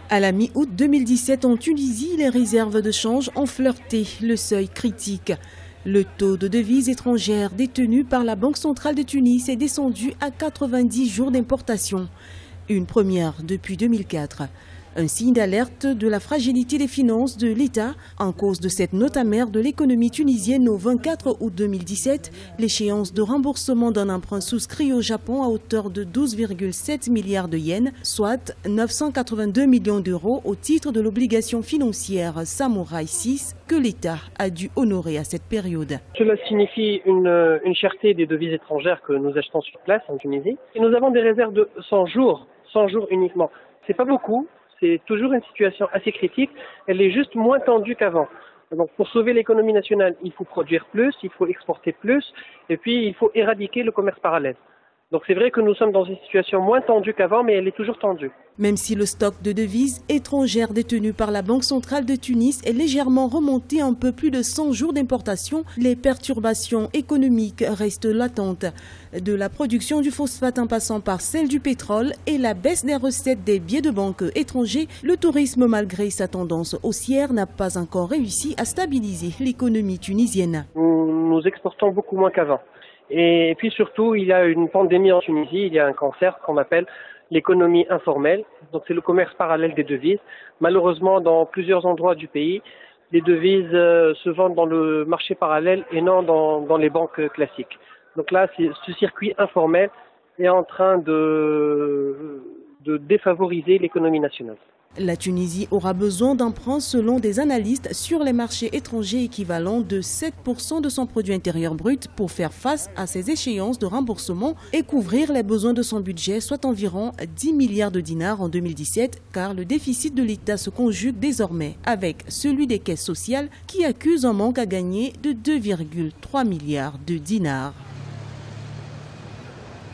À la mi-août 2017 en Tunisie, les réserves de change ont flirté le seuil critique. Le taux de devises étrangères détenu par la Banque centrale de Tunis est descendu à 90 jours d'importation. Une première depuis 2004. Un signe d'alerte de la fragilité des finances de l'État en cause de cette note amère de l'économie tunisienne au 24 août 2017, l'échéance de remboursement d'un emprunt souscrit au Japon à hauteur de 12,7 milliards de yens, soit 982 millions d'euros au titre de l'obligation financière Samouraï 6 que l'État a dû honorer à cette période. Cela signifie une cherté des devises étrangères que nous achetons sur place en Tunisie. Et nous avons des réserves de 100 jours uniquement. C'est pas beaucoup. C'est toujours une situation assez critique. Elle est juste moins tendue qu'avant. Donc, pour sauver l'économie nationale, il faut produire plus, il faut exporter plus, et puis il faut éradiquer le commerce parallèle. Donc, c'est vrai que nous sommes dans une situation moins tendue qu'avant, mais elle est toujours tendue. Même si le stock de devises étrangères détenu par la Banque centrale de Tunis est légèrement remonté à un peu plus de 100 jours d'importation, les perturbations économiques restent latentes. De la production du phosphate en passant par celle du pétrole et la baisse des recettes des billets de banque étrangers, le tourisme, malgré sa tendance haussière, n'a pas encore réussi à stabiliser l'économie tunisienne. Nous exportons beaucoup moins qu'avant. Et puis surtout, il y a une pandémie en Tunisie, il y a un cancer qu'on appelle l'économie informelle. Donc c'est le commerce parallèle des devises. Malheureusement, dans plusieurs endroits du pays, les devises se vendent dans le marché parallèle et non dans les banques classiques. Donc là, ce circuit informel est en train de défavoriser l'économie nationale. La Tunisie aura besoin d'emprunts selon des analystes sur les marchés étrangers équivalents de 7% de son produit intérieur brut pour faire face à ces échéances de remboursement et couvrir les besoins de son budget, soit environ 10 milliards de dinars en 2017, car le déficit de l'État se conjugue désormais avec celui des caisses sociales qui accusent un manque à gagner de 2,3 milliards de dinars.